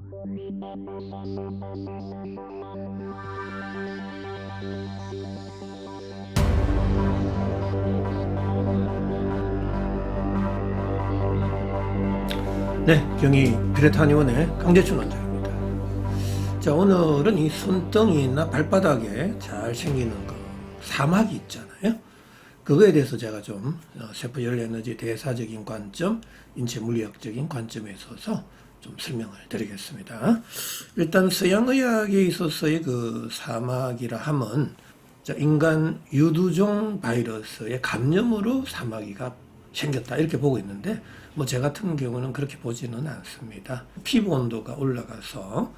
네, 경희 비례탄의원의 강재춘 원장입니다. 자, 오늘은 이 손등이나 발바닥에 잘 생기는 그 사막이 있잖아요. 그거에 대해서 제가 좀 세포 열 에너지 대사적인 관점, 인체 물리학적인 관점에 있어서 좀 설명을 드리겠습니다. 일단 서양의학에 있어서의 그 사막이라 함은 인간 유두종 바이러스의 감염으로 사마귀가 생겼다 이렇게 보고 있는데, 뭐 제 같은 경우는 그렇게 보지는 않습니다. 피부 온도가 올라가서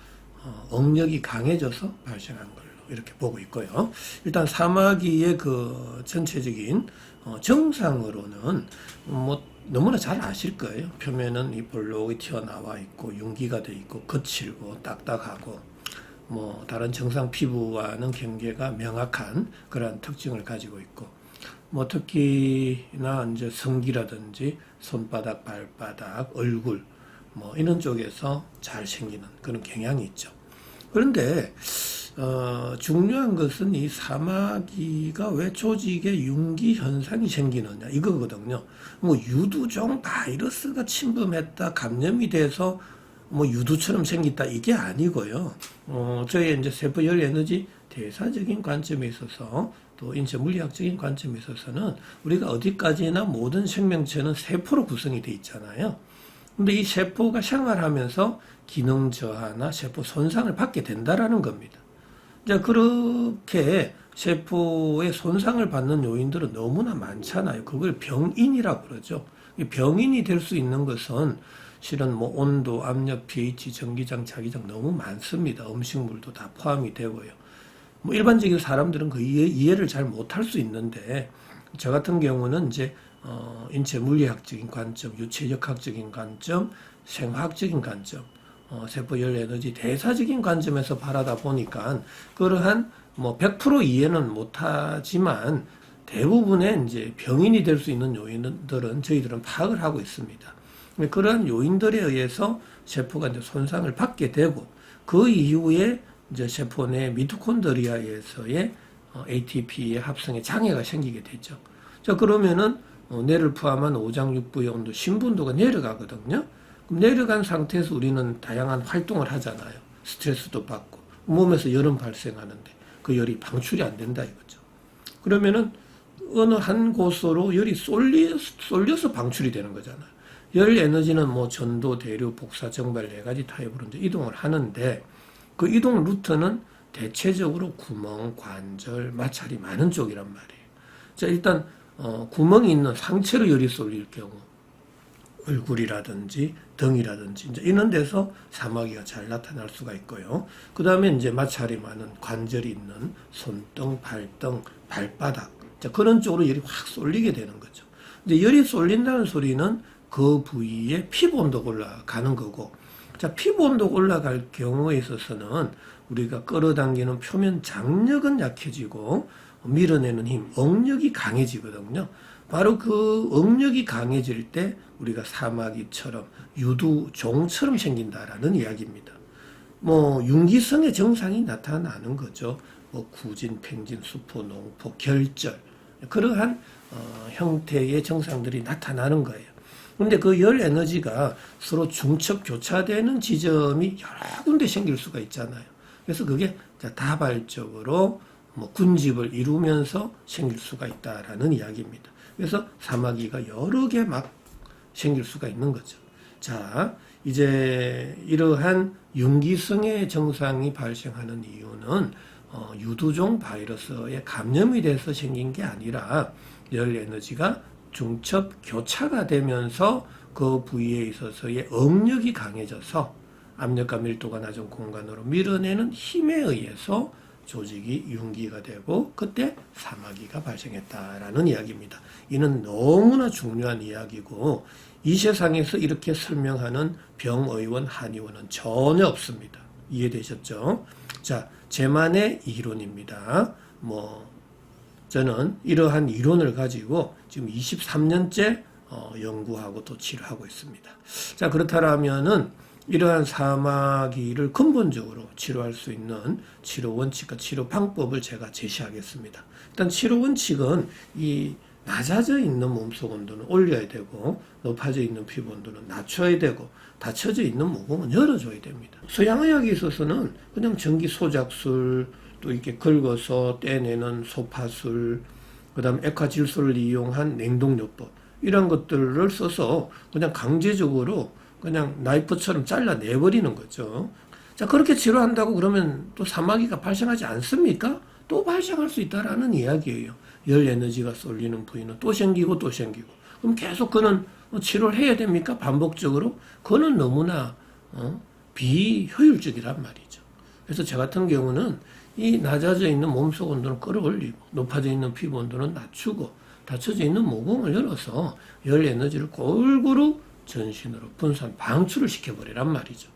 억력이 강해져서 발생한 걸로 이렇게 보고 있고요. 일단 사마귀의 그 전체적인 정상으로는 뭐 너무나 잘 아실 거예요. 표면은 이 볼록이 튀어나와 있고 윤기가 돼 있고 거칠고 딱딱하고 뭐 다른 정상 피부와는 경계가 명확한 그러한 특징을 가지고 있고, 뭐 특히나 이제 성기라든지 손바닥, 발바닥, 얼굴 뭐 이런 쪽에서 잘 생기는 그런 경향이 있죠. 그런데 중요한 것은 이 사마귀가 왜 조직에 윤기 현상이 생기느냐 이거거든요. 뭐 유두종 바이러스가 침범했다, 감염이 돼서 뭐 유두처럼 생겼다 이게 아니고요. 저희 이제 세포 열 에너지 대사적인 관점에 있어서 또 인체 물리학적인 관점에 있어서는 우리가 어디까지나 모든 생명체는 세포로 구성이 되어 있잖아요. 근데 이 세포가 생활하면서 기능 저하나 세포 손상을 받게 된다라는 겁니다. 자, 그렇게 세포의 손상을 받는 요인들은 너무나 많잖아요. 그걸 병인이라고 그러죠. 병인이 될 수 있는 것은 실은 뭐 온도, 압력, pH, 전기장, 자기장 너무 많습니다. 음식물도 다 포함이 되고요. 뭐 일반적인 사람들은 그 이해를 잘 못할 수 있는데, 저 같은 경우는 이제 인체 물리학적인 관점, 유체역학적인 관점, 생화학적인 관점, 세포 열 에너지 대사적인 관점에서 바라다 보니까 그러한 뭐 100% 이해는 못하지만 대부분의 이제 병인이 될 수 있는 요인들은 저희들은 파악을 하고 있습니다. 그러한 요인들에 의해서 세포가 이제 손상을 받게 되고, 그 이후에 이제 세포 내 미토콘드리아에서의 ATP의 합성에 장애가 생기게 되죠. 자, 그러면은 뇌를 포함한 오장육부의 온도, 심분도가 내려가거든요. 그럼 내려간 상태에서 우리는 다양한 활동을 하잖아요. 스트레스도 받고 몸에서 열은 발생하는데 그 열이 방출이 안 된다 이거죠. 그러면은 어느 한 곳으로 열이 쏠려서 방출이 되는 거잖아요. 열 에너지는 뭐 전도, 대류, 복사, 정발 네 가지 타입으로 이제 이동을 하는데, 그 이동 루트는 대체적으로 구멍, 관절, 마찰이 많은 쪽이란 말이에요. 자, 일단 구멍이 있는 상체로 열이 쏠릴 경우, 얼굴이라든지 등이라든지 이제 이런 데서 사마귀가 잘 나타날 수가 있고요. 그 다음에 이제 마찰이 많은 관절이 있는 손등, 발등, 발바닥, 자, 그런 쪽으로 열이 확 쏠리게 되는 거죠. 이제 열이 쏠린다는 소리는 그 부위에 피부 온도가 올라가는 거고, 자, 피부 온도가 올라갈 경우에 있어서는 우리가 끌어당기는 표면 장력은 약해지고 밀어내는 힘, 억력이 강해지거든요. 바로 그 억력이 강해질 때 우리가 사마귀처럼 유두종처럼 생긴다라는 이야기입니다. 뭐 윤기성의 정상이 나타나는 거죠. 뭐 구진, 팽진, 수포, 농포, 결절, 그러한 형태의 정상들이 나타나는 거예요. 근데 그 열 에너지가 서로 중첩 교차되는 지점이 여러 군데 생길 수가 있잖아요. 그래서 그게 다발적으로 뭐 군집을 이루면서 생길 수가 있다라는 이야기입니다. 그래서 사마귀가 여러 개 막 생길 수가 있는 거죠. 자, 이제 이러한 윤기성의 정상이 발생하는 이유는 유두종 바이러스에 감염이 돼서 생긴 게 아니라 열 에너지가 중첩 교차가 되면서 그 부위에 있어서의 억력이 강해져서 압력과 밀도가 낮은 공간으로 밀어내는 힘에 의해서 조직이 윤기가 되고 그때 사마귀가 발생했다라는 이야기입니다. 이는 너무나 중요한 이야기고, 이 세상에서 이렇게 설명하는 병의원, 한의원은 전혀 없습니다. 이해되셨죠? 자, 제만의 이론입니다. 저는 이러한 이론을 가지고 지금 23년째 연구하고 또 치료하고 있습니다. 자, 그렇다면은 이러한 사마귀를 근본적으로 치료할 수 있는 치료 원칙과 치료 방법을 제가 제시하겠습니다. 일단 치료 원칙은 이 낮아져 있는 몸속 온도는 올려야 되고 높아져 있는 피부 온도는 낮춰야 되고 닫혀져 있는 모공은 열어줘야 됩니다. 서양의학에 있어서는 그냥 전기 소작술, 또 이렇게 긁어서 떼내는 소파술, 그 다음 액화질소를 이용한 냉동요법, 이런 것들을 써서 그냥 강제적으로 그냥 나이프처럼 잘라내버리는 거죠. 자, 그렇게 치료한다고 그러면 또 사마귀가 발생하지 않습니까? 또 발생할 수 있다라는 이야기예요. 열 에너지가 쏠리는 부위는 또 생기고 또 생기고. 그럼 계속 그는 치료를 해야 됩니까? 반복적으로? 그거는 너무나 비효율적이란 말이죠. 그래서 저 같은 경우는 이 낮아져 있는 몸속 온도는 끌어올리고 높아져 있는 피부 온도는 낮추고 닫혀져 있는 모공을 열어서 열 에너지를 골고루 전신으로 분산, 방출을 시켜버리란 말이죠.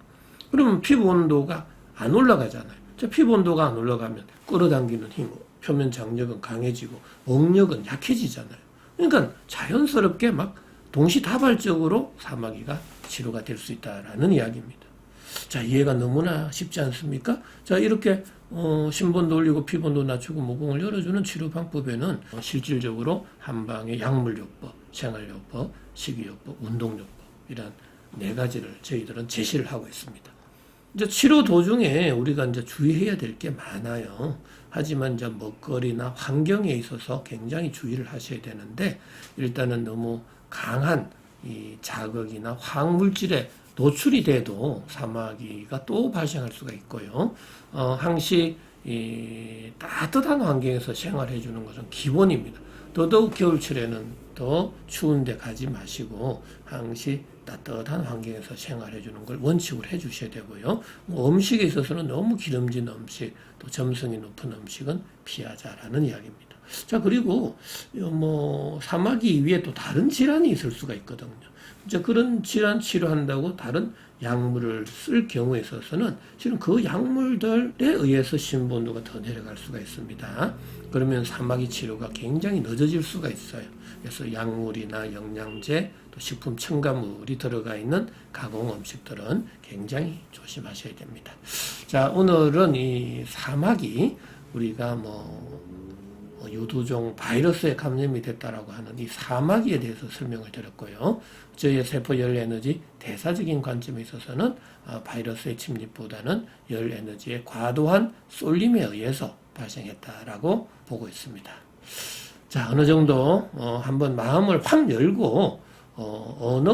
그러면 피부 온도가 안 올라가잖아요. 피부 온도가 안 올라가면 끌어당기는 힘, 표면 장력은 강해지고 억력은 약해지잖아요. 그러니까 자연스럽게 막 동시다발적으로 사마귀가 치료가 될 수 있다라는 이야기입니다. 자, 이해가 너무나 쉽지 않습니까? 자, 이렇게 신본도 올리고 피본도 낮추고 모공을 열어주는 치료 방법에는 실질적으로 한방의 약물요법, 생활요법, 식이요법, 운동요법, 이런 4가지를 저희들은 제시를 하고 있습니다. 이제 치료 도중에 우리가 이제 주의해야 될 게 많아요. 하지만 이제 먹거리나 환경에 있어서 굉장히 주의를 하셔야 되는데, 일단은 너무 강한 이 자극이나 화학물질에 노출이 돼도 사마귀가 또 발생할 수가 있고요. 항시 이 따뜻한 환경에서 생활해 주는 것은 기본입니다. 더더욱 겨울철에는 더 추운 데 가지 마시고 항시 따뜻한 환경에서 생활해 주는 걸 원칙으로 해 주셔야 되고요. 음식에 있어서는 너무 기름진 음식, 또 점성이 높은 음식은 피하자라는 이야기입니다. 자, 그리고 사마귀 이외에 또 다른 질환이 있을 수가 있거든요. 이제 그런 질환 치료한다고 다른 약물을 쓸 경우에 있어서는 실은 그 약물들에 의해서 신부온도가 더 내려갈 수가 있습니다. 그러면 사마귀 치료가 굉장히 늦어질 수가 있어요. 그래서 약물이나 영양제, 또 식품 첨가물이 들어가 있는 가공 음식들은 굉장히 조심하셔야 됩니다. 자, 오늘은 이 사마귀, 우리가 유두종 바이러스에 감염이 됐다라고 하는 이 사마귀에 대해서 설명을 드렸고요. 저희의 세포 열 에너지 대사적인 관점에 있어서는 바이러스의 침입보다는 열 에너지의 과도한 쏠림에 의해서 발생했다라고 보고 있습니다. 자, 어느 정도 한번 마음을 확 열고 어느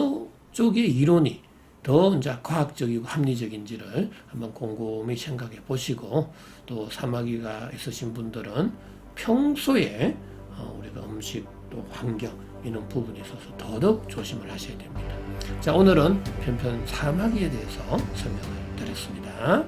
쪽의 이론이 더 이제 과학적이고 합리적인지를 한번 곰곰이 생각해 보시고, 또 사마귀가 있으신 분들은 평소에 우리가 음식 또 환경 이런 부분에 있어서 더더욱 조심을 하셔야 됩니다. 자, 오늘은 편편 사마귀에 대해서 설명을 드렸습니다.